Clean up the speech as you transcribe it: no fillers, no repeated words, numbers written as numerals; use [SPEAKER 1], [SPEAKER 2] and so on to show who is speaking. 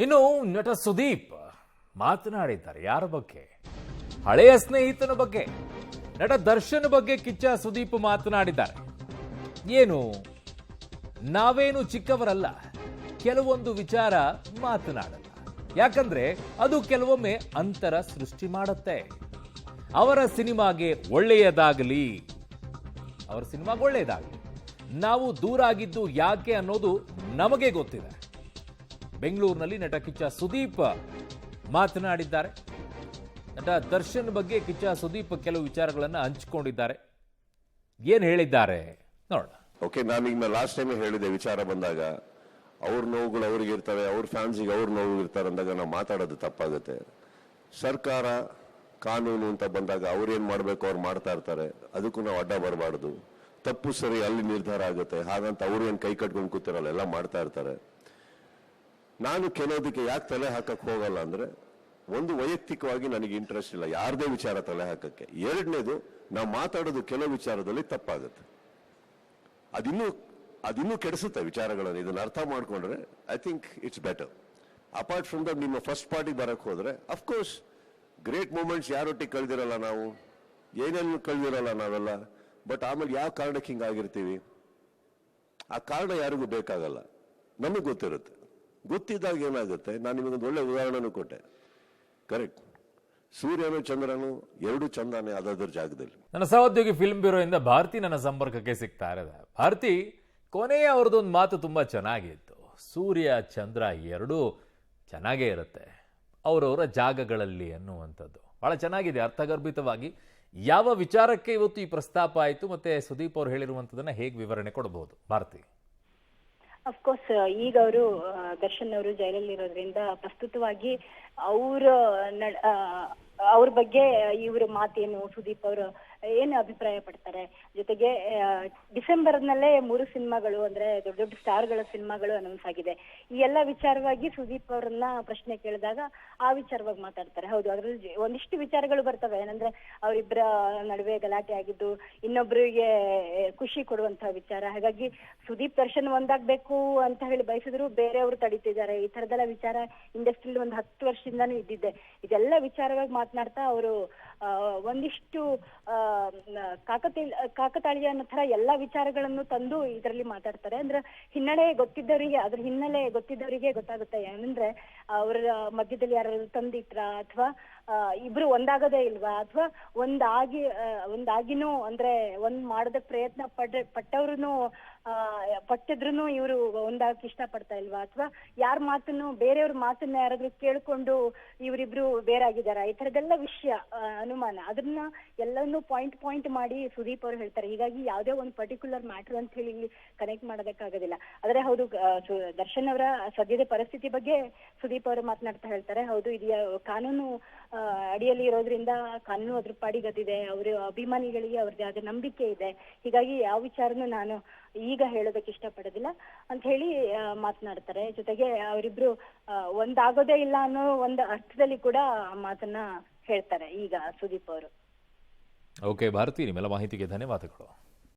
[SPEAKER 1] ಇನ್ನು ನಟ ಸುದೀಪ್ ಮಾತನಾಡಿದ್ದಾರೆ. ಯಾರ ಬಗ್ಗೆ? ಹಳೆಯ ಸ್ನೇಹಿತನ ಬಗ್ಗೆ, ನಟ ದರ್ಶನ್ ಬಗ್ಗೆ ಕಿಚ್ಚ ಸುದೀಪ್ ಮಾತನಾಡಿದ್ದಾರೆ. ಏನು, ನಾವೇನು ಚಿಕ್ಕವರಲ್ಲ, ಕೆಲವೊಂದು ವಿಚಾರ ಮಾತನಾಡಲ್ಲ, ಯಾಕಂದ್ರೆ ಅದು ಕೆಲವೊಮ್ಮೆ ಅಂತರ ಸೃಷ್ಟಿ ಮಾಡುತ್ತೆ. ಅವರ ಸಿನಿಮಾಗೆ ಒಳ್ಳೆಯದಾಗಲಿ, ನಾವು ದೂರ ಆಗಿದ್ದು ಯಾಕೆ ಅನ್ನೋದು ನಮಗೆ ಗೊತ್ತಿದೆ. ಬೆಂಗಳೂರಿನಲ್ಲಿ ನಟ ಕಿಚ್ಚ ಸುದೀಪ್ ಮಾತನಾಡಿದ್ದಾರೆ. ನಟ ದರ್ಶನ್ ಬಗ್ಗೆ ಕಿಚ್ಚ ಸುದೀಪ್ ಕೆಲವು ವಿಚಾರಗಳನ್ನು ಹಂಚಿಕೊಂಡಿದ್ದಾರೆ. ಏನ್ ಹೇಳಿದ್ದಾರೆ ನೋಡೋಣ.
[SPEAKER 2] ಓಕೆ, ನಾನೀಗ ಲಾಸ್ಟ್ ಟೈಮ್ ಹೇಳಿದೆ, ವಿಚಾರ ಬಂದಾಗ ಅವ್ರ ನೋವುಗಳು ಅವ್ರಿಗೆ ಇರ್ತವೆ, ಅವ್ರ ಫ್ಯಾನ್ಸಿಗೆ ಅವ್ರ ನೋವು ಇರ್ತಾರೆ ಅಂದಾಗ ನಾವು ಮಾತಾಡೋದು ತಪ್ಪಾಗುತ್ತೆ. ಸರ್ಕಾರ ಕಾನೂನು ಅಂತ ಬಂದಾಗ ಅವ್ರೇನ್ ಮಾಡ್ಬೇಕು ಅವ್ರು ಮಾಡ್ತಾ ಇರ್ತಾರೆ, ಅದಕ್ಕೂ ನಾವು ಅಡ್ಡ ಬರಬಾರ್ದು. ತಪ್ಪು ಸರಿ ಅಲ್ಲಿ ನಿರ್ಧಾರ ಆಗುತ್ತೆ, ಹಾಗಂತ ಅವ್ರು ಏನ್ ಕೈ ಕಟ್ಕೊಂಡು ಕೂತಿರಲ್ಲ, ಎಲ್ಲ ಮಾಡ್ತಾ ಇರ್ತಾರೆ. ನಾನು ಕೆಲವದಕ್ಕೆ ಯಾಕೆ ತಲೆ ಹಾಕಕ್ ಹೋಗಲ್ಲ ಅಂದ್ರೆ, ಒಂದು ವೈಯಕ್ತಿಕವಾಗಿ ನನಗೆ ಇಂಟ್ರೆಸ್ಟ್ ಇಲ್ಲ ಯಾರದೇ ವಿಚಾರ ತಲೆ ಹಾಕಕ್ಕೆ. ಎರಡನೇದು, ನಾವು ಮಾತಾಡೋದು ಕೆಲವು ವಿಚಾರದಲ್ಲಿ ತಪ್ಪಾಗುತ್ತೆ, ಅದಿನ್ನೂ ಕೆಡಿಸುತ್ತೆ ವಿಚಾರಗಳನ್ನು. ಇದನ್ನ ಅರ್ಥ ಮಾಡ್ಕೊಂಡ್ರೆ I think it's better. Apart from that, ನಿಮ್ಮ ಫಸ್ಟ್ ಪಾರ್ಟಿ ಬರಕ್ ಹೋದ್ರೆ ಅಫ್ಕೋರ್ಸ್ ಗ್ರೇಟ್ ಮೂಮೆಂಟ್ಸ್ ಯಾರೊಟ್ಟಿಗೆ ಕಳೆದಿರಲ್ಲ, ನಾವು ಏನೇನು ಕಳೆದಿರಲ್ಲ ನಾವೆಲ್ಲ. ಬಟ್ ಆಮೇಲೆ ಯಾವ ಕಾರಣಕ್ಕೆ ಹಿಂಗಾಗಿರ್ತೀವಿ, ಆ ಕಾರಣ ಯಾರಿಗೂ ಬೇಕಾಗಲ್ಲ, ನಮಗೆ ಗೊತ್ತಿರುತ್ತೆ. ಗೊತ್ತಿದ್ದಾಗ ಏನಾಗುತ್ತೆ, ನಾನು ನಿಮಗೊಂದು ಒಳ್ಳೆ ಉದಾಹರಣೆನೂ ಕೊಟ್ಟೆ. ಕರೆಕ್ಟ್, ಸೂರ್ಯನು ಚಂದ್ರನು ಎರಡು ಚಂದಾನೆ ಅದಾದ್ರ ಜಾಗದಲ್ಲಿ.
[SPEAKER 1] ನನ್ನ ಸಹೋದ್ಯೋಗಿ ಫಿಲ್ಮ್ ಬ್ಯೂರೋ ಇಂದ ಭಾರತಿ ನನ್ನ ಸಂಪರ್ಕಕ್ಕೆ ಸಿಗ್ತಾ ಇರೋದು. ಭಾರತಿ, ಕೊನೆಯ ಅವ್ರದ್ದೊಂದು ಮಾತು ತುಂಬಾ ಚೆನ್ನಾಗಿತ್ತು. ಸೂರ್ಯ ಚಂದ್ರ ಎರಡೂ ಚೆನ್ನಾಗೇ ಇರುತ್ತೆ ಅವರವರ ಜಾಗಗಳಲ್ಲಿ ಅನ್ನುವಂಥದ್ದು. ಬಹಳ ಚೆನ್ನಾಗಿದೆ, ಅರ್ಥಗರ್ಭಿತವಾಗಿ. ಯಾವ ವಿಚಾರಕ್ಕೆ ಇವತ್ತು ಈ ಪ್ರಸ್ತಾಪ ಆಯಿತು, ಮತ್ತೆ ಸುದೀಪ್ ಅವರು ಹೇಳಿರುವಂಥದ್ದನ್ನ ಹೇಗೆ ವಿವರಣೆ ಕೊಡಬಹುದು ಭಾರತಿ?
[SPEAKER 3] ಅಫ್ಕೋರ್ಸ್ ಈಗ ಅವರು ದರ್ಶನ್ ಅವರು ಜೈಲಲ್ಲಿ ಇರೋದ್ರಿಂದ ಪ್ರಸ್ತುತವಾಗಿ ಅವ್ರ ಬಗ್ಗೆ ಇವ್ರ ಮಾತೇನು, ಸುದೀಪ್ ಅವರು ಏನು ಅಭಿಪ್ರಾಯ ಪಡ್ತಾರೆ, ಜೊತೆಗೆ ಡಿಸೆಂಬರ್ನಲ್ಲೇ 3 ಸಿನಿಮಾಗಳು ಅಂದ್ರೆ ದೊಡ್ಡ ದೊಡ್ಡ ಸ್ಟಾರ್ಗಳ ಸಿನಿಮಾಗಳು ಅನೌನ್ಸ್ ಆಗಿದೆ. ಈ ಎಲ್ಲ ವಿಚಾರವಾಗಿ ಸುದೀಪ್ ಅವರನ್ನ ಪ್ರಶ್ನೆ ಕೇಳಿದಾಗ ಆ ವಿಚಾರವಾಗಿ ಮಾತಾಡ್ತಾರೆ. ಹೌದು, ಅದ್ರಲ್ಲಿ ಒಂದಿಷ್ಟು ವಿಚಾರಗಳು ಬರ್ತವೆ. ಏನಂದ್ರೆ ಅವರಿಬ್ಬರ ನಡುವೆ ಗಲಾಟೆ ಆಗಿದ್ದು, ಇನ್ನೊಬ್ಬರಿಗೆ ಖುಷಿ ಕೊಡುವಂತಹ ವಿಚಾರ. ಹಾಗಾಗಿ ಸುದೀಪ್ ದರ್ಶನ್ ಒಂದಾಗ್ಬೇಕು ಅಂತ ಹೇಳಿ ಬಯಸಿದ್ರು ಬೇರೆಯವರು ತಡೀತಿದ್ದಾರೆ. ಈ ತರದೆಲ್ಲ ವಿಚಾರ ಇಂಡಸ್ಟ್ರಿಯಲ್ಲಿ ಒಂದು 10 ವರ್ಷದಿಂದಾನು ಇದ್ದಿದ್ದೆ. ಇದೆಲ್ಲ ವಿಚಾರವಾಗಿ ಮಾತನಾಡ್ತಾ ಅವರು ಒಂದಿಷ್ಟು ಕಾಕತಾಳೀಯ ಅನ್ನೋ ತರ ಎಲ್ಲಾ ವಿಚಾರಗಳನ್ನು ತಂದು ಇದರಲ್ಲಿ ಮಾತಾಡ್ತಾರೆ. ಅಂದ್ರೆ ಅದ್ರ ಹಿನ್ನೆಲೆ ಗೊತ್ತಿದ್ದವರಿಗೆ ಗೊತ್ತಾಗುತ್ತೆ. ಏನಂದ್ರೆ ಅವರ ಮಧ್ಯದಲ್ಲಿ ಯಾರು ತಂದಿಟ್ರ, ಅಥವಾ ಇಬ್ರು ಒಂದಾಗದೇ ಇಲ್ವಾ, ಅಥವಾ ಒಂದಾಗಿನೂ ಅಂದ್ರೆ ಮಾಡದ ಪ್ರಯತ್ನ ಪಟ್ಟಿದ್ರು ಇವರು ಒಂದಾಗಕ್ಕೆ ಇಷ್ಟ ಪಡ್ತಾ ಇಲ್ವಾ, ಅಥವಾ ಯಾರ ಮಾತನ್ನು ಬೇರೆಯವ್ರ ಮಾತನ್ನ ಯಾರಾದ್ರೂ ಕೇಳ್ಕೊಂಡು ಇವರಿಬ್ರು ಬೇರಾಗಿದಾರ, ಈ ತರದೆಲ್ಲ ವಿಷಯ ಅನುಮಾನ, ಅದನ್ನ ಎಲ್ಲಾನು ಪಾಯಿಂಟ್ ಮಾಡಿ ಸುದೀಪ್ ಅವರು ಹೇಳ್ತಾರೆ. ಹೀಗಾಗಿ ಯಾವುದೇ ಒಂದು ಪರ್ಟಿಕ್ಯುಲರ್ ಮ್ಯಾಟರ್ ಅಂತ ಹೇಳಿ ಕನೆಕ್ಟ್ ಮಾಡೋದಕ್ಕಾಗೋದಿಲ್ಲ. ಆದ್ರೆ ಹೌದು, ದರ್ಶನ್ ಅವರ ಸದ್ಯದ ಪರಿಸ್ಥಿತಿ ಬಗ್ಗೆ ಸುದೀಪ್ ಅವರು ಮಾತನಾಡ್ತಾ ಹೇಳ್ತಾರೆ. ಹೌದು, ಇದು ಕಾನೂನು ಅಡಿಯಲ್ಲಿ ಇರೋದ್ರಿಂದ ಕಾನೂನು ಅದ್ರ ಪಾಡಿಗದಿದೆ, ಅವರ ಅಭಿಮಾನಿಗಳಿಗೆ ಅವ್ರದ್ದು ಯಾವ್ದು ನಂಬಿಕೆ ಇದೆ. ಹೀಗಾಗಿ ಯಾವ ವಿಚಾರನೂ ನಾನು ಈಗ ಹೇಳೋದಕ್ಕೆ ಇಷ್ಟಪಡೋದಿಲ್ಲ ಅಂತ ಹೇಳಿ ಮಾತನಾಡ್ತಾರೆ. ಜೊತೆಗೆ ಅವರಿಬ್ರು ಒಂದಾಗೋದೇ ಇಲ್ಲ ಅನ್ನೋ ಒಂದು ಅರ್ಥದಲ್ಲಿ ಕೂಡ ಮಾತನ್ನ ಹೇಳ್ತಾರೆ ಈಗ ಸುದೀಪ್ ಅವರು.
[SPEAKER 1] ಓಕೆ ಭಾರತಿ, ನಿಮ್ಮೆಲ್ಲ ಮಾಹಿತಿಗೆ ಧನ್ಯವಾದಗಳು.